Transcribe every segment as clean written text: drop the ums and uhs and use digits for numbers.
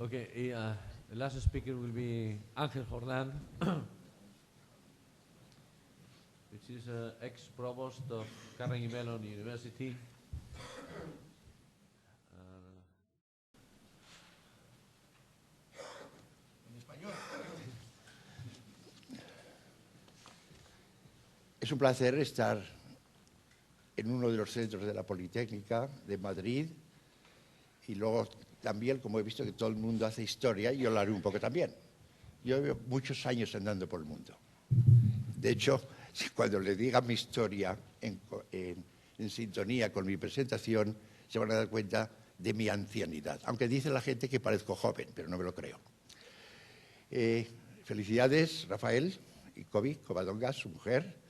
Okay, the last speaker will be Ángel Jordán, which is ex-provost of Carnegie Mellon University. En español. Es un placer estar en uno de los centros de la Politécnica de Madrid y luego también, como he visto que todo el mundo hace historia, yo lo haré un poco también. Yo llevo muchos años andando por el mundo. De hecho, cuando le diga mi historia en sintonía con mi presentación, se van a dar cuenta de mi ancianidad. Aunque dice la gente que parezco joven, pero no me lo creo. Felicidades, Rafael y Covadonga, su mujer.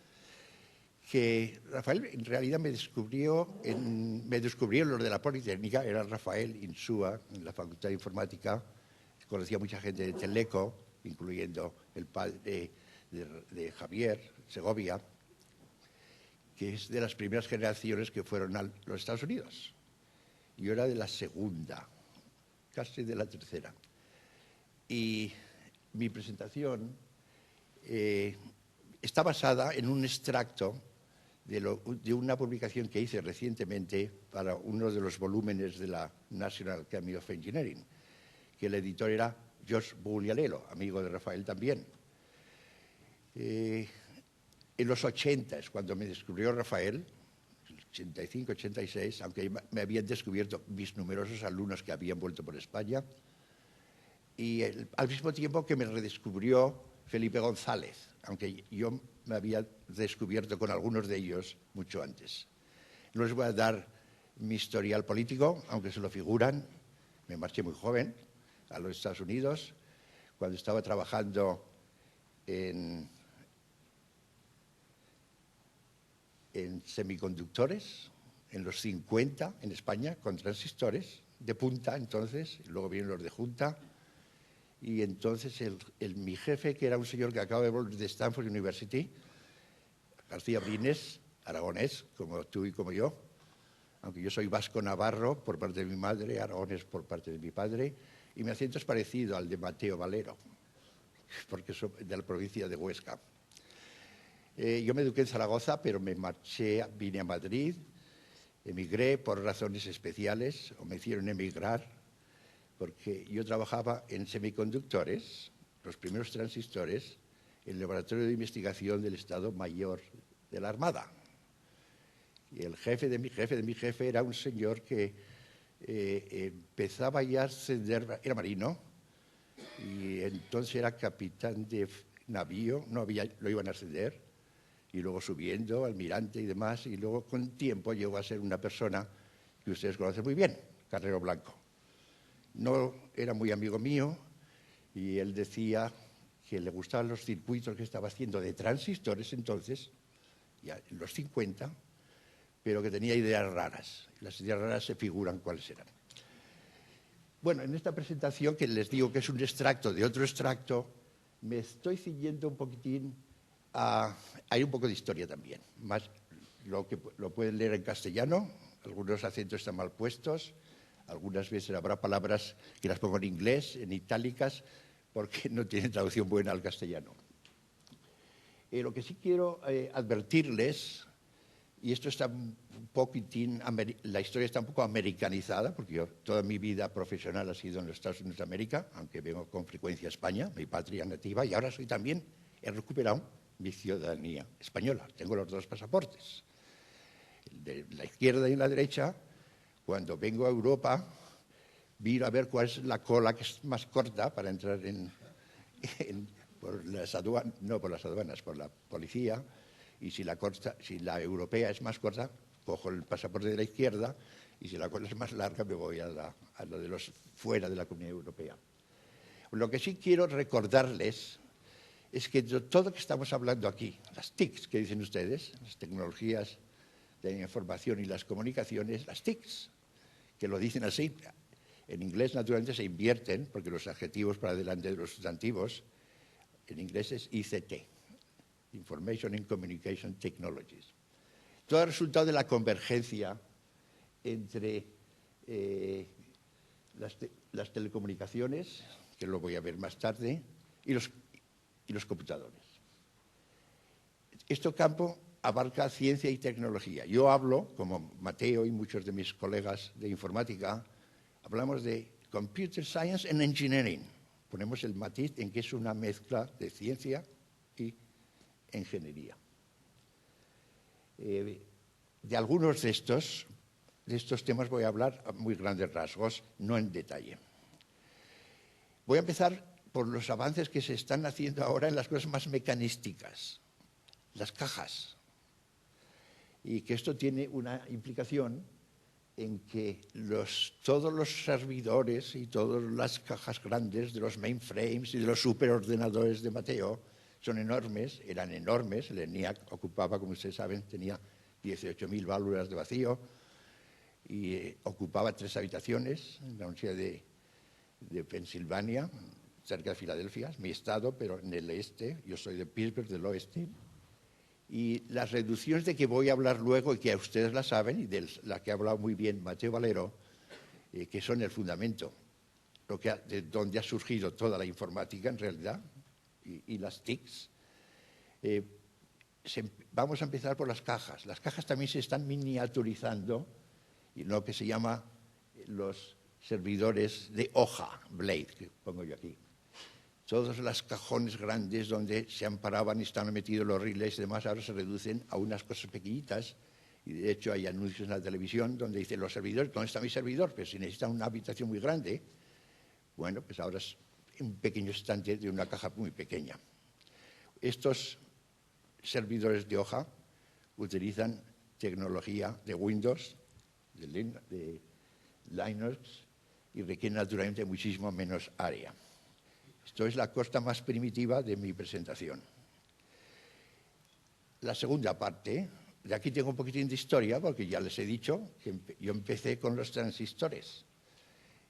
Que Rafael en realidad me descubrió los de la Politécnica, era Rafael Insúa, en la Facultad de Informática. Conocía a mucha gente de Teleco, incluyendo el padre de Javier, Segovia, que es de las primeras generaciones que fueron a los Estados Unidos. Yo era de la segunda, casi de la tercera. Y mi presentación está basada en un extracto de una publicación que hice recientemente para uno de los volúmenes de la National Academy of Engineering, que el editor era Josh Buglialelo, amigo de Rafael también. En los 80 es cuando me descubrió Rafael, 85, 86, aunque me habían descubierto mis numerosos alumnos que habían vuelto por España, y al mismo tiempo que me redescubrió Felipe González, aunque yo me había descubierto con algunos de ellos mucho antes. No les voy a dar mi historial político, aunque se lo figuran. Me marché muy joven a los Estados Unidos, cuando estaba trabajando en semiconductores, en los 50 en España, con transistores de punta entonces, y luego vienen los de junta. Y entonces mi jefe, que era un señor que acaba de volver de Stanford University, García Brines, aragonés, como tú y como yo, aunque yo soy vasco-navarro por parte de mi madre, aragonés por parte de mi padre, y mi acento es parecido al de Mateo Valero, porque soy de la provincia de Huesca. Yo me eduqué en Zaragoza, pero me marché, vine a Madrid, emigré por razones especiales, o me hicieron emigrar, porque yo trabajaba en semiconductores, los primeros transistores, en el laboratorio de investigación del Estado Mayor de la Armada. Y el jefe de mi jefe era un señor que empezaba ya a ascender, era marino, y entonces era capitán de navío, lo iban a ascender, y luego subiendo, almirante y demás, y luego con tiempo llegó a ser una persona que ustedes conocen muy bien, Carrero Blanco. No era muy amigo mío y él decía que le gustaban los circuitos que estaba haciendo de transistores entonces, ya en los 50, pero que tenía ideas raras. Las ideas raras se figuran cuáles eran. Bueno, en esta presentación, que les digo que es un extracto de otro extracto, me estoy ciñendo un poquitín hay un poco de historia también. Más lo pueden leer en castellano, algunos acentos están mal puestos, algunas veces habrá palabras que las pongo en inglés, en itálicas, porque no tienen traducción buena al castellano. Lo que sí quiero advertirles, y esto está un poquitín, la historia está un poco americanizada, porque yo toda mi vida profesional ha sido en los Estados Unidos de América, aunque vengo con frecuencia a España, mi patria nativa, y ahora he recuperado mi ciudadanía española. Tengo los dos pasaportes, el de la izquierda y la derecha. Cuando vengo a Europa, miro a ver cuál es la cola que es más corta para entrar por las aduanas, por la policía, y si la europea es más corta, cojo el pasaporte de la izquierda, y si la cola es más larga, me voy a la de los fuera de la Comunidad Europea. Lo que sí quiero recordarles es que todo lo que estamos hablando aquí, las TICs que dicen ustedes, las tecnologías de la información y las comunicaciones, las TICs, que lo dicen así. En inglés, naturalmente, se invierten, porque los adjetivos para delante de los sustantivos, en inglés es ICT, Information and Communication Technologies. Todo el resultado de la convergencia entre las telecomunicaciones, que lo voy a ver más tarde, y los computadores. Este campo abarca ciencia y tecnología. Yo hablo, como Mateo y muchos de mis colegas de informática, hablamos de Computer Science and Engineering. Ponemos el matiz en que es una mezcla de ciencia y ingeniería. De algunos de estos temas voy a hablar a muy grandes rasgos, no en detalle. Voy a empezar por los avances que se están haciendo ahora en las cosas más mecanísticas, las cajas. Y que esto tiene una implicación en que todos los servidores y todas las cajas grandes de los mainframes y de los superordenadores de Mateo son enormes, eran enormes. El ENIAC ocupaba, como ustedes saben, tenía 18.000 válvulas de vacío y ocupaba 3 habitaciones en la Universidad de Pensilvania, cerca de Filadelfia, es mi estado, pero en el este. Yo soy de Pittsburgh, del oeste. Y las reducciones de que voy a hablar luego, y que ustedes la saben, y de la que ha hablado muy bien Mateo Valero, que son el fundamento, de donde ha surgido toda la informática en realidad, y las TICs. Vamos a empezar por las cajas. Las cajas también se están miniaturizando, y lo que se llama los servidores de hoja, blade, que pongo yo aquí. Todos los cajones grandes donde se amparaban y estaban metidos los relays y demás, ahora se reducen a unas cosas pequeñitas. Y de hecho hay anuncios en la televisión donde dicen los servidores, ¿dónde está mi servidor? Pero si necesitan una habitación muy grande, bueno, pues ahora es un pequeño estante de una caja muy pequeña. Estos servidores de hoja utilizan tecnología de Windows, de Linux, y requieren naturalmente muchísimo menos área. Esto es la cosa más primitiva de mi presentación. La segunda parte, de aquí tengo un poquitín de historia, porque ya les he dicho que yo empecé con los transistores.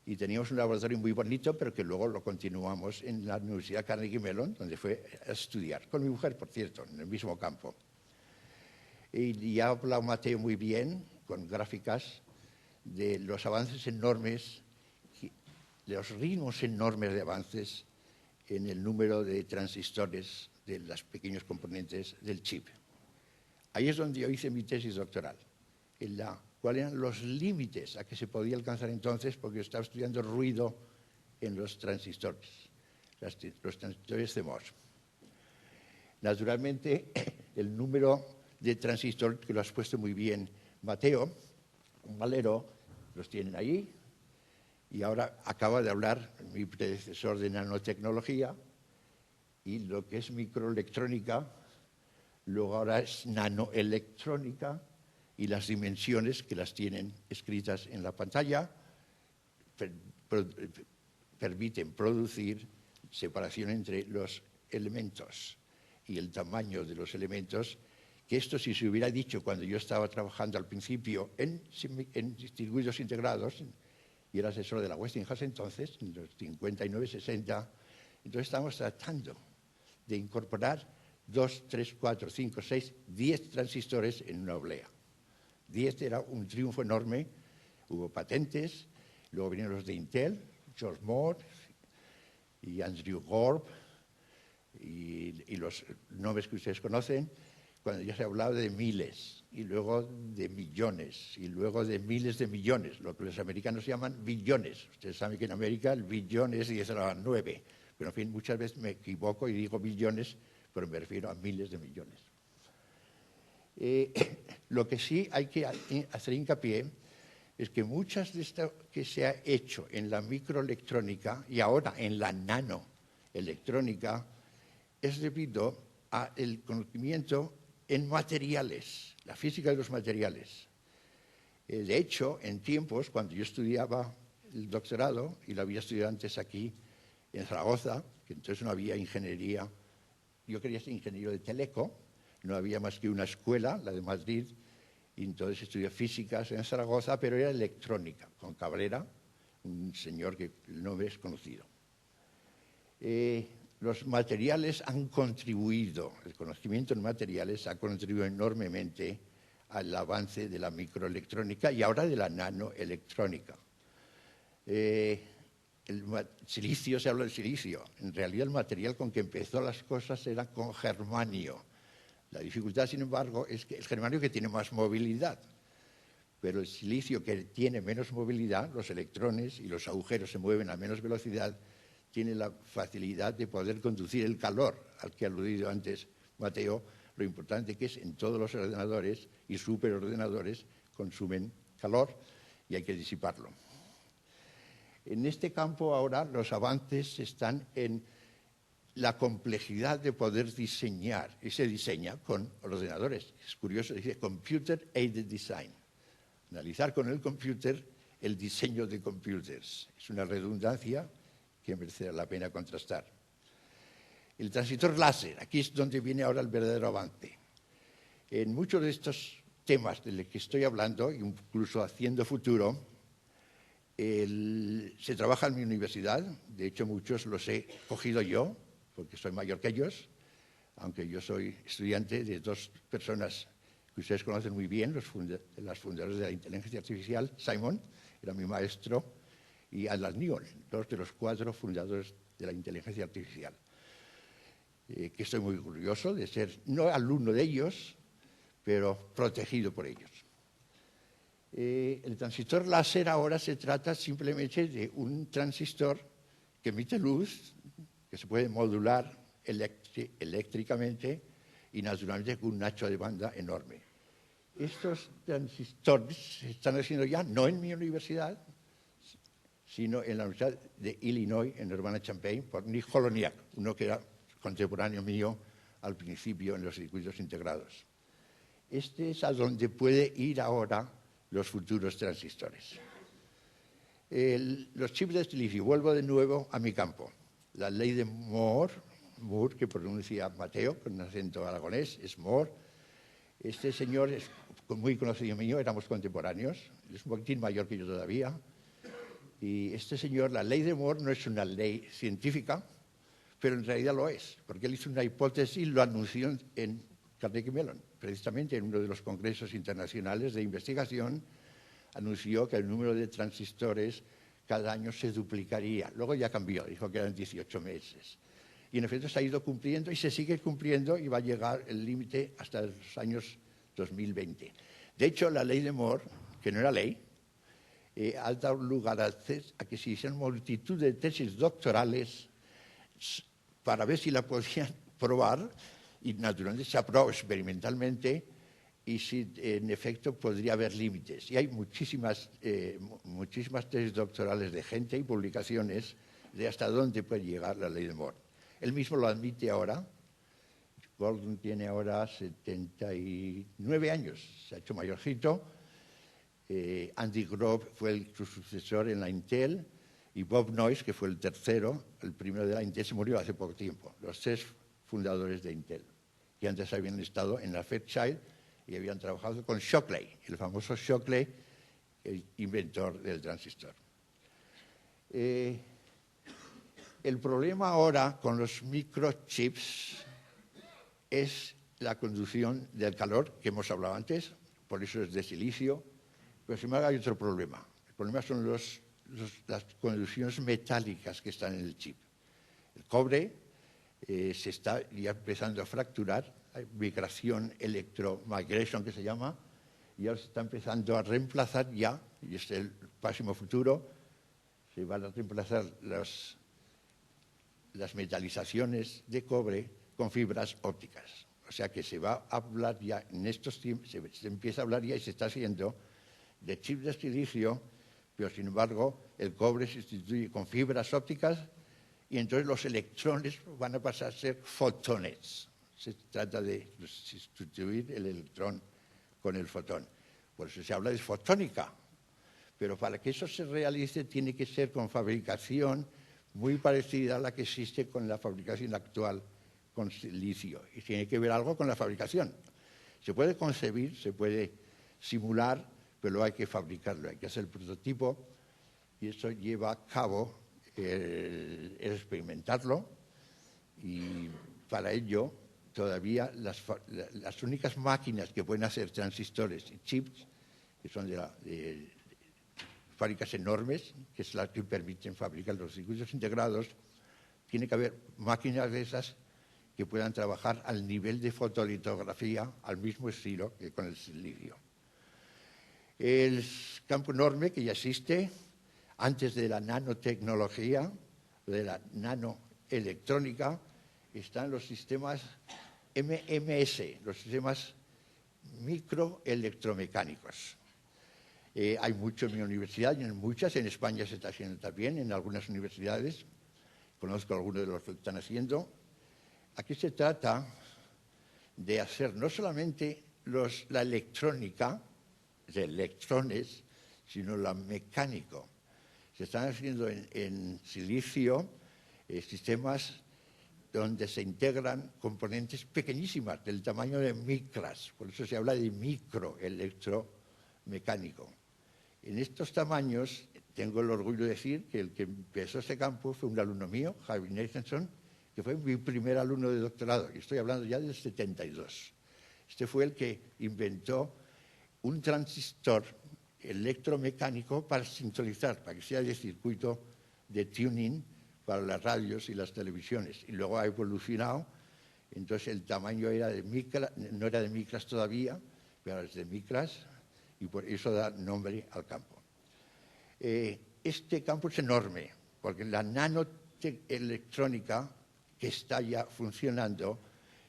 Y teníamos un laboratorio muy bonito, pero que luego lo continuamos en la Universidad Carnegie Mellon, donde fue a estudiar, con mi mujer, por cierto, en el mismo campo. Y ya ha hablado Mateo muy bien, con gráficas, de los avances enormes, de los ritmos enormes de avances en el número de transistores de los pequeños componentes del chip. Ahí es donde yo hice mi tesis doctoral, cuáles eran los límites a que se podía alcanzar entonces, porque yo estaba estudiando ruido en los transistores, los transistores CMOS. Naturalmente, el número de transistores, que lo has puesto muy bien, Mateo Valero, los tienen ahí. Y ahora acaba de hablar mi predecesor de nanotecnología, y lo que es microelectrónica, luego ahora es nanoelectrónica, y las dimensiones que las tienen escritas en la pantalla permiten producir separación entre los elementos y el tamaño de los elementos, que esto, si se hubiera dicho cuando yo estaba trabajando al principio en circuitos integrados, y era asesor de la Westinghouse entonces, en los 59, 60. Entonces estábamos tratando de incorporar 2, 3, 4, 5, 6, 10 transistores en una oblea. 10 era un triunfo enorme, hubo patentes, luego vinieron los de Intel, George Moore y Andrew Gorb, y los nombres que ustedes conocen, cuando ya se ha hablado de miles, y luego de millones, y luego de miles de millones, lo que los americanos llaman billones. Ustedes saben que en América el billón es 10 a la 9, pero en fin, muchas veces me equivoco y digo billones, pero me refiero a miles de millones. Lo que sí hay que hacer hincapié es que muchas de esto que se ha hecho en la microelectrónica y ahora en la nanoelectrónica es debido al conocimiento en materiales, la física de los materiales. De hecho, en tiempos, cuando yo estudiaba el doctorado, y lo había estudiado antes aquí en Zaragoza, que entonces no había ingeniería, yo quería ser ingeniero de teleco, no había más que una escuela, la de Madrid, y entonces estudié físicas en Zaragoza, pero era electrónica, con Cabrera, un señor que el nombre es conocido. Los materiales han contribuido, el conocimiento en materiales ha contribuido enormemente al avance de la microelectrónica y ahora de la nanoelectrónica. silicio, se habla del silicio. En realidad el material con que empezó las cosas era con germanio. La dificultad, sin embargo, es que el germanio que tiene más movilidad, pero el silicio que tiene menos movilidad, los electrones y los agujeros se mueven a menos velocidad, tiene la facilidad de poder conducir el calor, al que ha aludido antes Mateo, lo importante que es en todos los ordenadores y superordenadores consumen calor y hay que disiparlo. En este campo ahora los avances están en la complejidad de poder diseñar, y se diseña con ordenadores. Es curioso, dice Computer Aided Design. Analizar con el computer el diseño de computers. Es una redundancia que merecerá la pena contrastar. El transistor láser, aquí es donde viene ahora el verdadero avance. En muchos de estos temas de los que estoy hablando, incluso haciendo futuro, se trabaja en mi universidad. De hecho, muchos los he cogido yo, porque soy mayor que ellos, aunque yo soy estudiante de dos personas que ustedes conocen muy bien, las fundadoras de la inteligencia artificial. Simon era mi maestro, y Alan Newell, dos de los 4 fundadores de la inteligencia artificial. Que estoy muy orgulloso de ser, no alumno de ellos, pero protegido por ellos. El transistor láser ahora se trata simplemente de un transistor que emite luz, que se puede modular eléctricamente y naturalmente con un ancho de banda enorme. Estos transistores se están haciendo ya no en mi universidad, sino en la Universidad de Illinois, en Urbana-Champaign, por Nick Holoniak, uno que era contemporáneo mío al principio en los circuitos integrados. Este es a donde puede ir ahora los futuros transistores. Los chips de silicio, vuelvo de nuevo a mi campo. La ley de Moore, que pronuncia Mateo con un acento aragonés, es Moore. Este señor es muy conocido mío, éramos contemporáneos, es un poquitín mayor que yo todavía. Y este señor, la ley de Moore no es una ley científica, pero en realidad lo es, porque él hizo una hipótesis y lo anunció en Carnegie Mellon, precisamente en uno de los congresos internacionales de investigación, anunció que el número de transistores cada año se duplicaría. Luego ya cambió, dijo que eran 18 meses. Y en efecto se ha ido cumpliendo y se sigue cumpliendo y va a llegar el límite hasta los años 2020. De hecho, la ley de Moore, que no era ley, ha dado lugar a que se hicieran multitud de tesis doctorales para ver si la podían probar, y naturalmente se aprobó experimentalmente, y si en efecto podría haber límites. Y hay muchísimas tesis doctorales de gente y publicaciones de hasta dónde puede llegar la ley de Moore. Él mismo lo admite ahora. Gordon tiene ahora 79 años, se ha hecho mayorcito. Andy Grove fue su sucesor en la Intel, y Bob Noyce, que fue el tercero, el primero de la Intel, se murió hace poco tiempo. Los 3 fundadores de Intel, que antes habían estado en la Fairchild y habían trabajado con Shockley, el famoso Shockley, el inventor del transistor. El problema ahora con los microchips es la conducción del calor, que hemos hablado antes, por eso es de silicio, pero sin embargo hay otro problema. El problema son las conducciones metálicas que están en el chip. El cobre se está ya empezando a fracturar, hay migración electromigration que se llama, y ahora se está empezando a reemplazar ya, y es el próximo futuro, se van a reemplazar las metalizaciones de cobre con fibras ópticas. O sea que se va a hablar ya en estos tiempos, se empieza a hablar ya y se está haciendo de chips de silicio, pero sin embargo el cobre se sustituye con fibras ópticas y entonces los electrones van a pasar a ser fotones. Se trata de sustituir el electrón con el fotón. Por eso se habla de fotónica. Pero para que eso se realice tiene que ser con fabricación muy parecida a la que existe con la fabricación actual con silicio. Y tiene que ver algo con la fabricación. Se puede concebir, se puede simular, pero hay que fabricarlo, hay que hacer el prototipo y eso lleva a cabo el experimentarlo, y para ello todavía las únicas máquinas que pueden hacer transistores y chips, que son de fábricas enormes, que es las que permiten fabricar los circuitos integrados, tiene que haber máquinas de esas que puedan trabajar al nivel de fotolitografía, al mismo estilo que con el silicio. El campo enorme que ya existe, antes de la nanotecnología, de la nanoelectrónica, están los sistemas MMS, los sistemas microelectromecánicos. Hay mucho en mi universidad y en muchas, en España se está haciendo también, en algunas universidades. Conozco algunos de los que lo están haciendo. Aquí se trata de hacer no solamente la electrónica, de electrones, sino la mecánico. Se están haciendo en silicio sistemas donde se integran componentes pequeñísimas, del tamaño de micras. Por eso se habla de microelectromecánico. En estos tamaños, tengo el orgullo de decir que el que empezó este campo fue un alumno mío, Javi Nathanson, que fue mi primer alumno de doctorado, y estoy hablando ya del 72. Este fue el que inventó un transistor electromecánico para sintonizar, para que sea de circuito de tuning para las radios y las televisiones. Y luego ha evolucionado, entonces el tamaño era de micras, no era de micras todavía, pero es de micras, y por eso da nombre al campo. Este campo es enorme, porque la nanoelectrónica que está ya funcionando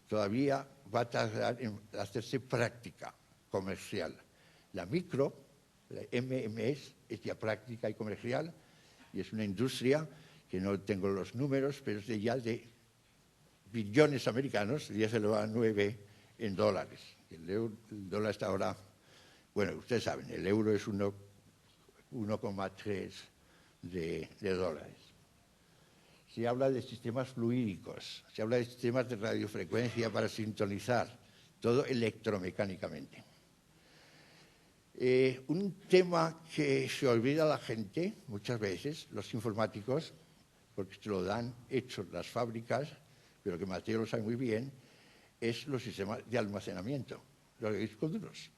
todavía va a tardar en hacerse práctica comercial. La micro, la MMS, es ya práctica y comercial, y es una industria que no tengo los números, pero es ya de billones americanos, ya se lo va a 9 en dólares. El dólar está ahora, bueno, ustedes saben, el euro es 1,3 de dólares. Se habla de sistemas fluídicos, se habla de sistemas de radiofrecuencia para sintonizar, todo electromecánicamente. Un tema que se olvida a la gente muchas veces, los informáticos, porque se lo dan hechos las fábricas, pero que Mateo lo sabe muy bien, es los sistemas de almacenamiento, los discos duros.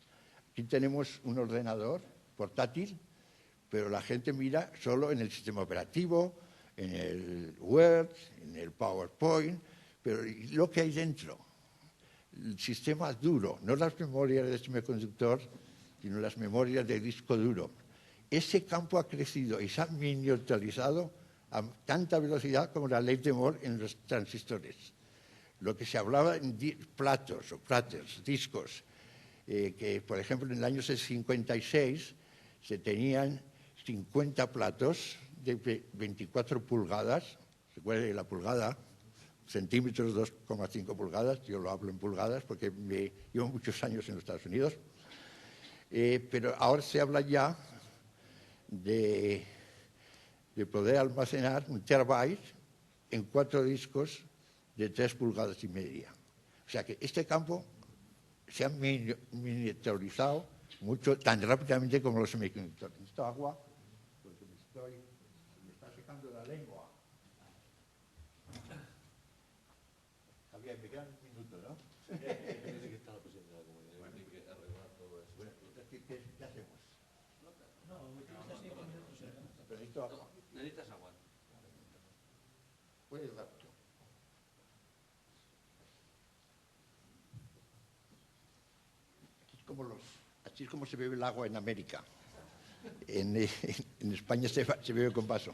Aquí tenemos un ordenador portátil, pero la gente mira solo en el sistema operativo, en el Word, en el PowerPoint, pero lo que hay dentro, el sistema duro, no las memorias de semiconductor, sino las memorias de disco duro. Ese campo ha crecido y se ha miniaturizado a tanta velocidad como la ley de Moore en los transistores. Lo que se hablaba en platos o platters, discos, que por ejemplo en el año 56 se tenían 50 platos de 24 pulgadas, recuerden la pulgada, centímetros, 2,5 pulgadas, yo lo hablo en pulgadas porque llevo muchos años en los Estados Unidos, pero ahora se habla ya de poder almacenar un terabyte en 4 discos de 3,5 pulgadas. O sea que este campo se ha miniaturizado mucho, tan rápidamente como los semiconductores. Necesito agua porque me está secando la lengua. Javier, me quedan un minuto, ¿no? Dice que está la presidenta de la comunidad. Bueno, hay que arreglar todo eso. Bueno, ¿qué hacemos? No, utiliza 5 minutos. Pero necesito agua. Necesitas agua. Puedes darlo. Así es como se bebe el agua en América. En España se bebe con vaso.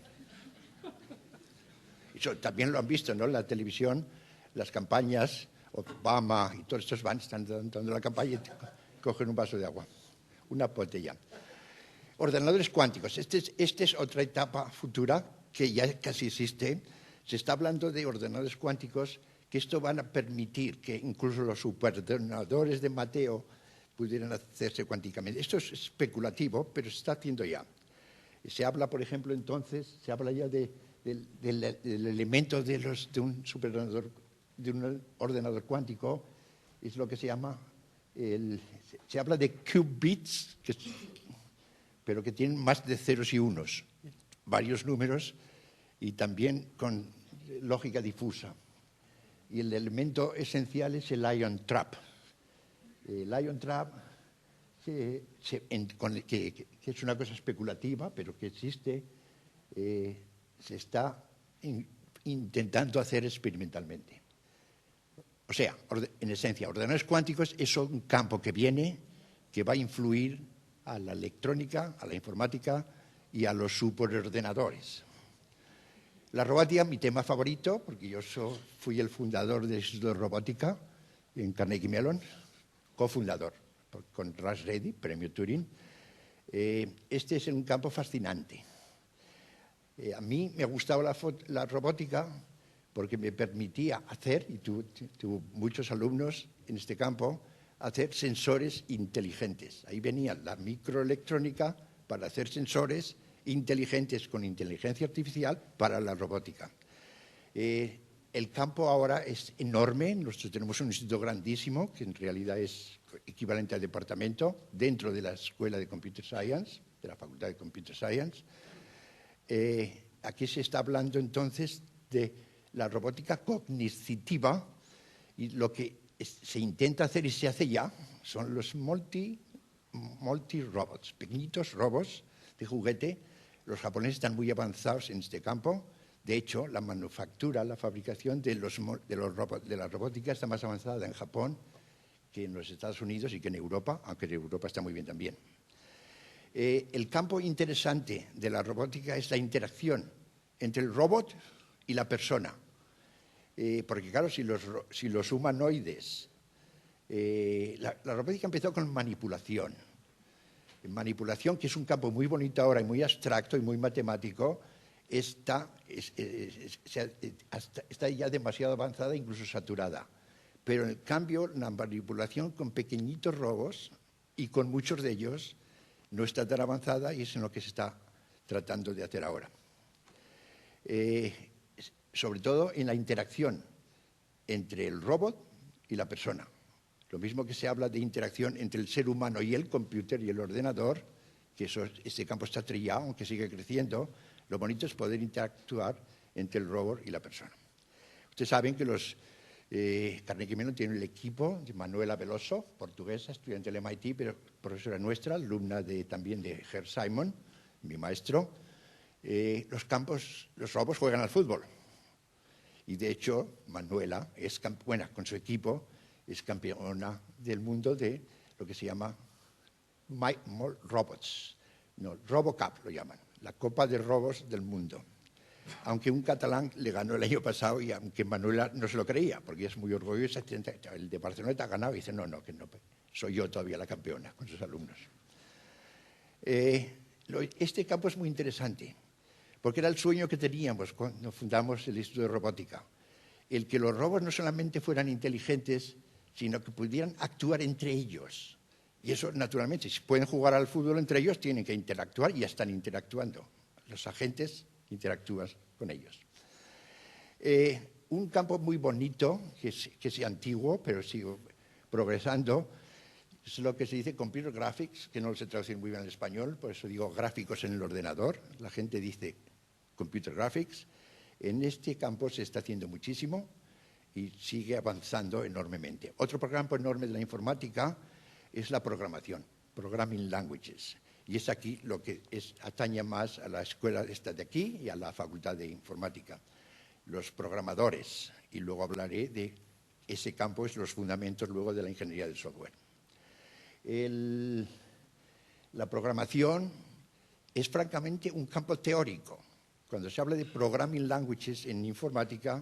Eso también lo han visto, ¿no? En la televisión, las campañas, Obama y todos estos están dando la campaña y cogen un vaso de agua, una botella. Ordenadores cuánticos. Esta es otra etapa futura que ya casi existe. Se está hablando de ordenadores cuánticos que esto van a permitir que incluso los superordenadores de Mateo pudieran hacerse cuánticamente. Esto es especulativo, pero se está haciendo ya. Se habla, por ejemplo, entonces, se habla ya del elemento de un superordenador, de un ordenador cuántico, es lo que se llama, se habla de qubits, pero que tienen más de ceros y unos, varios números y también con lógica difusa. Y el elemento esencial es el ion trap. El ion trap que es una cosa especulativa, pero que existe, se está intentando hacer experimentalmente. O sea, en esencia, ordenadores cuánticos es un campo que viene, que va a influir a la electrónica, a la informática y a los superordenadores. La robótica, mi tema favorito, porque yo fui el fundador del Instituto de Robótica en Carnegie Mellon, cofundador, con Russ Reddy, premio Turing. Este es un campo fascinante. A mí me gustaba la robótica porque me permitía hacer, y tuve muchos alumnos en este campo, hacer sensores inteligentes. Ahí venía la microelectrónica para hacer sensores inteligentes con inteligencia artificial para la robótica. El campo ahora es enorme. Nosotros tenemos un instituto grandísimo, que en realidad es equivalente al departamento, dentro de la Escuela de Computer Science, de la Facultad de Computer Science. Aquí se está hablando entonces de la robótica cognitiva, y lo que se intenta hacer y se hace ya son los multi-robots, pequeñitos robots de juguete. Los japoneses están muy avanzados en este campo. De hecho, la manufactura, la fabricación de la robótica está más avanzada en Japón que en los Estados Unidos y que en Europa, aunque en Europa está muy bien también. El campo interesante de la robótica es la interacción entre el robot y la persona. Porque claro, si los humanoides... la robótica empezó con manipulación. Manipulación, que es un campo muy bonito ahora y muy abstracto y muy matemático, está ya demasiado avanzada, incluso saturada. Pero en cambio, la manipulación con pequeñitos robots, y con muchos de ellos, no está tan avanzada, y es en lo que se está tratando de hacer ahora. Sobre todo en la interacción entre el robot y la persona. Lo mismo que se habla de interacción entre el ser humano y el computer y el ordenador, que este campo está trillado, aunque sigue creciendo. Lo bonito es poder interactuar entre el robot y la persona. Ustedes saben que los Carnegie Mellon tiene el equipo de Manuela Veloso, portuguesa, estudiante del MIT, pero profesora nuestra, alumna también de Herr Simon, mi maestro. Los robots juegan al fútbol. Y de hecho, Manuela es buena con su equipo, es campeona del mundo de lo que se llama Robots. No, RoboCup lo llaman, la Copa de Robos del Mundo. Aunque un catalán le ganó el año pasado, y aunque Manuela no se lo creía, porque es muy orgullosa, el de Barcelona ha ganado, y dice, no, que no, soy yo todavía la campeona con sus alumnos. Este campo es muy interesante, porque era el sueño que teníamos cuando fundamos el Instituto de Robótica, el que los robots no solamente fueran inteligentes, sino que pudieran actuar entre ellos. Y eso, naturalmente, si pueden jugar al fútbol entre ellos, tienen que interactuar, y ya están interactuando. Los agentes interactúan con ellos. Un campo muy bonito, que es antiguo, pero sigue progresando, es lo que se dice computer graphics, que no lo sé traducir muy bien al español, por eso digo gráficos en el ordenador. La gente dice computer graphics. En este campo se está haciendo muchísimo y sigue avanzando enormemente. Otro campo enorme de la informática es la programación, programming languages. Y es aquí lo que atañe más a la escuela esta de aquí y a la Facultad de Informática. Los programadores, y luego hablaré de ese campo, es los fundamentos luego de la ingeniería del software. La programación es francamente un campo teórico. Cuando se habla de programming languages en informática,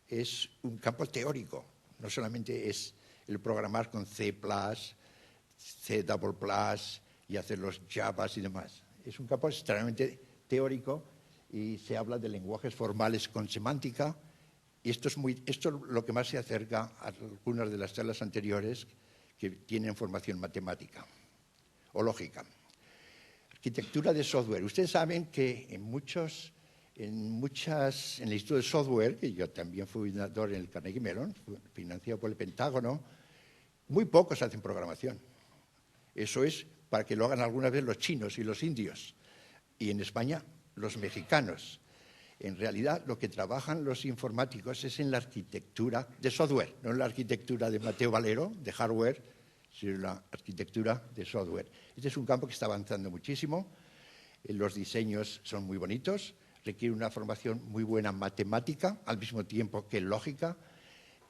es un campo teórico. No solamente es el programar con C++, C++, y hacer los Javas y demás. Es un campo extremadamente teórico, y se habla de lenguajes formales con semántica. Y esto es lo que más se acerca a algunas de las charlas anteriores que tienen formación matemática o lógica. Arquitectura de software. Ustedes saben que en el Instituto de Software, que yo también fui fundador en el Carnegie Mellon, financiado por el Pentágono, muy pocos hacen programación. Eso es para que lo hagan alguna vez los chinos y los indios. Y en España, los mexicanos. En realidad, lo que trabajan los informáticos es en la arquitectura de software, no en la arquitectura de Mateo Valero, de hardware, sino la arquitectura de software. Este es un campo que está avanzando muchísimo. Los diseños son muy bonitos, requiere una formación muy buena en matemática, al mismo tiempo que lógica,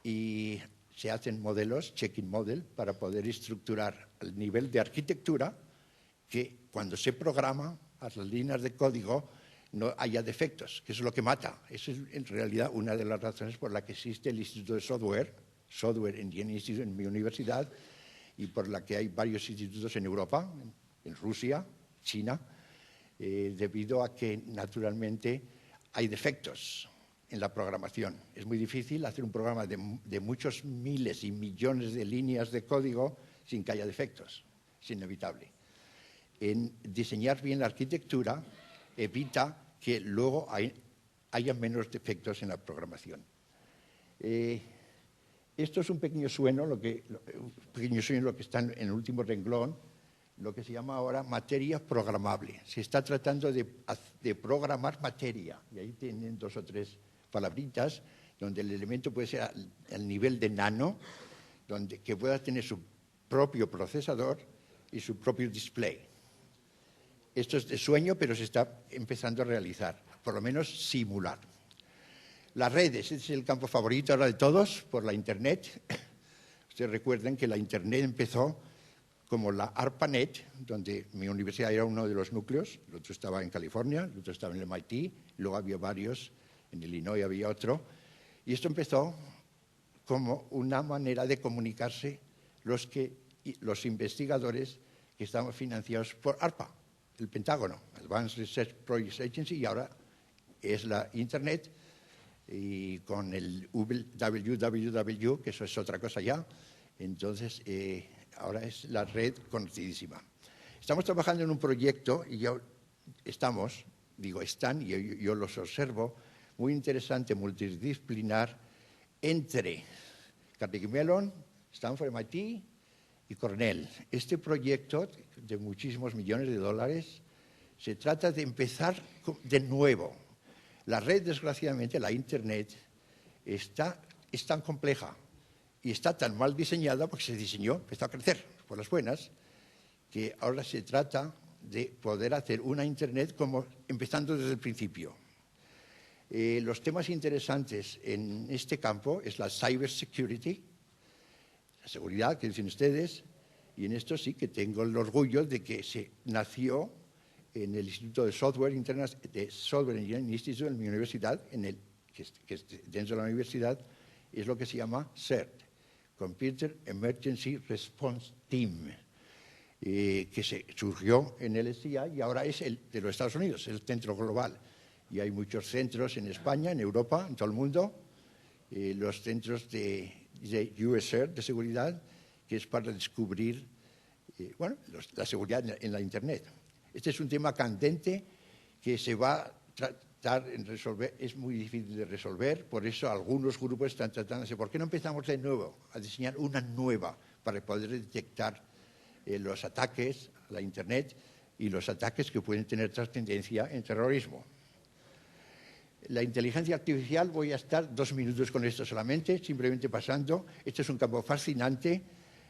y se hacen modelos, checking model, para poder estructurar al nivel de arquitectura que cuando se programa a las líneas de código no haya defectos, que eso es lo que mata. Esa es en realidad una de las razones por la que existe el Instituto de Software Engineering Institute en mi universidad, y por la que hay varios institutos en Europa, en Rusia, China, debido a que naturalmente hay defectos en la programación. Es muy difícil hacer un programa de muchos miles y millones de líneas de código sin que haya defectos. Es inevitable. En diseñar bien la arquitectura evita que luego haya menos defectos en la programación. Esto es un pequeño sueño, lo que está en el último renglón, lo que se llama ahora materia programable. Se está tratando de programar materia, y ahí tienen 2 o 3 palabritas, donde el elemento puede ser al nivel de nano, que pueda tener su propio procesador y su propio display. Esto es de sueño, pero se está empezando a realizar, por lo menos simular. Las redes, ese es el campo favorito ahora de todos, por la Internet. Ustedes recuerden que la Internet empezó como la ARPANET, donde mi universidad era uno de los núcleos, el otro estaba en California, el otro estaba en el MIT, luego había varios, en Illinois había otro, y esto empezó como una manera de comunicarse los investigadores que estaban financiados por ARPA, el Pentágono, Advanced Research Projects Agency, y ahora es la Internet, y con el www, que eso es otra cosa ya, entonces ahora es la red conocidísima. Estamos trabajando en un proyecto, y yo los observo, muy interesante, multidisciplinar, entre Carnegie Mellon, Stanford, MIT y Cornell. Este proyecto de muchísimos millones de dólares se trata de empezar de nuevo. La red, desgraciadamente, la Internet, es tan compleja y está tan mal diseñada, porque se diseñó, empezó a crecer por las buenas, que ahora se trata de poder hacer una Internet como empezando desde el principio. Los temas interesantes en este campo es la cybersecurity, la seguridad que dicen ustedes, y en esto sí que tengo el orgullo de que se nació en el Instituto de Software Engineering Institute en mi universidad, que dentro de la universidad es lo que se llama CERT, Computer Emergency Response Team, que surgió en el SCI y ahora es el de los Estados Unidos, el centro global. Y hay muchos centros en España, en Europa, en todo el mundo, los centros de USAID, de seguridad, que es para descubrir la seguridad en la Internet. Este es un tema candente que se va a tratar en resolver, es muy difícil de resolver, por eso algunos grupos están tratando de ¿por qué no empezamos de nuevo a diseñar una nueva para poder detectar los ataques a la Internet y los ataques que pueden tener trascendencia en terrorismo? La inteligencia artificial, voy a estar 2 minutos con esto solamente, simplemente pasando. Este es un campo fascinante,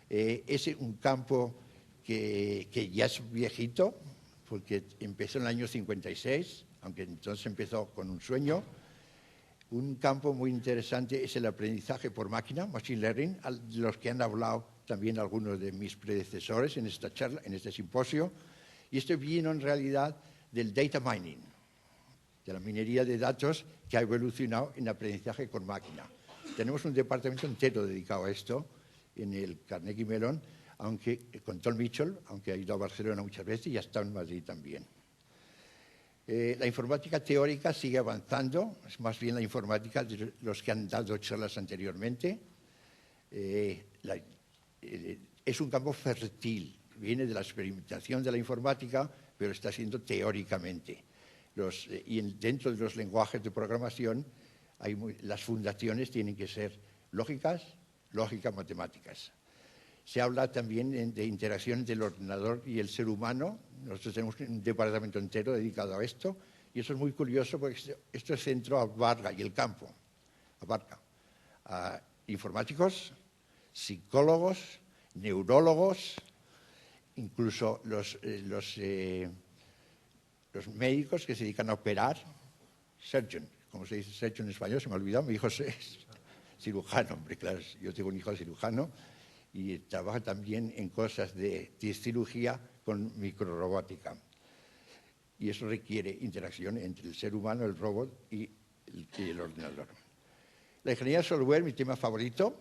es un campo que ya es viejito, porque empezó en el año 56, aunque entonces empezó con un sueño. Un campo muy interesante es el aprendizaje por máquina, machine learning, de los que han hablado también algunos de mis predecesores en esta charla, en este simposio. Y esto vino en realidad del data mining, de la minería de datos que ha evolucionado en aprendizaje con máquina. Tenemos un departamento entero dedicado a esto en el Carnegie Mellon, aunque con Tom Mitchell, aunque ha ido a Barcelona muchas veces y ha estado en Madrid también. La informática teórica sigue avanzando, es más bien la informática de los que han dado charlas anteriormente. Es un campo fértil, viene de la experimentación de la informática, pero está siendo teóricamente. Dentro de los lenguajes de programación, las fundaciones tienen que ser lógicas, matemáticas. Se habla también de interacción entre el ordenador y el ser humano. Nosotros tenemos un departamento entero dedicado a esto, y eso es muy curioso porque este centro abarca, y el campo abarca a informáticos, psicólogos, neurólogos, incluso los médicos que se dedican a operar, surgeon, como se dice surgeon en español, se me ha olvidado, mi hijo es cirujano, hombre, claro, yo tengo un hijo cirujano y trabaja también en cosas de cirugía con microrobótica. Y eso requiere interacción entre el ser humano, el robot y el ordenador. La ingeniería de software, mi tema favorito,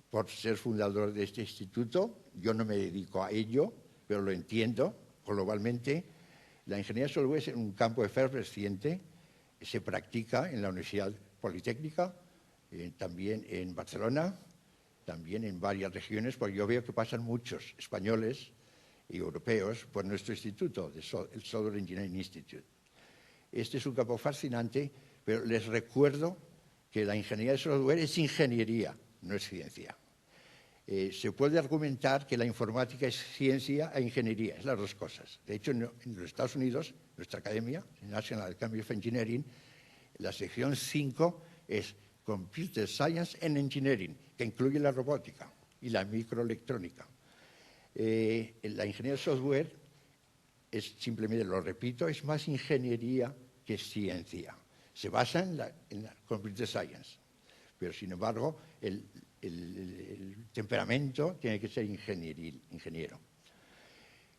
por ser fundador de este instituto. Yo no me dedico a ello, pero lo entiendo globalmente. La ingeniería de software es un campo efervesciente, se practica en la Universidad Politécnica, también en Barcelona, también en varias regiones, porque yo veo que pasan muchos españoles y europeos por nuestro instituto, el Software Engineering Institute. Este es un campo fascinante, pero les recuerdo que la ingeniería de software es ingeniería, no es ciencia. Se puede argumentar que la informática es ciencia e ingeniería, es las dos cosas. De hecho, en los Estados Unidos, nuestra academia, National Academy of Engineering, la sección 5 es Computer Science and Engineering, que incluye la robótica y la microelectrónica. La ingeniería de software es simplemente, lo repito, es más ingeniería que ciencia. Se basa en la Computer Science, pero sin embargo el temperamento tiene que ser ingeniero.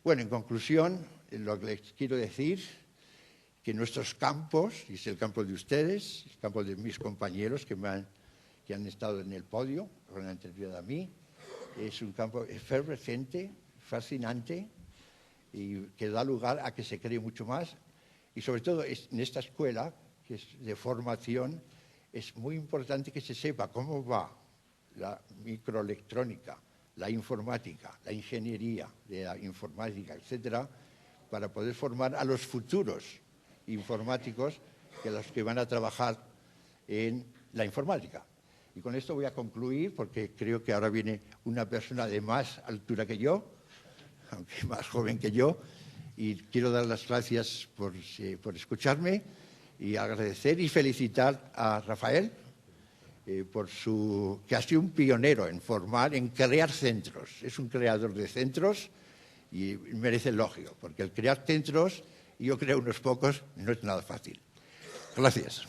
Bueno, en conclusión, lo que les quiero decir que nuestros campos, y es el campo de ustedes, el campo de mis compañeros que han estado en el podio, con la entrevista a mí, es un campo efervescente, fascinante, y que da lugar a que se cree mucho más. Y sobre todo en esta escuela, que es de formación, es muy importante que se sepa cómo va la microelectrónica, la informática, la ingeniería de la informática, etcétera, para poder formar a los futuros informáticos, que los que van a trabajar en la informática. Y con esto voy a concluir, porque creo que ahora viene una persona de más altura que yo, aunque más joven que yo, y quiero dar las gracias por escucharme y agradecer y felicitar a Rafael que ha sido un pionero en formar, en crear centros. Es un creador de centros y merece elogio, porque el crear centros, y yo creo unos pocos, no es nada fácil. Gracias.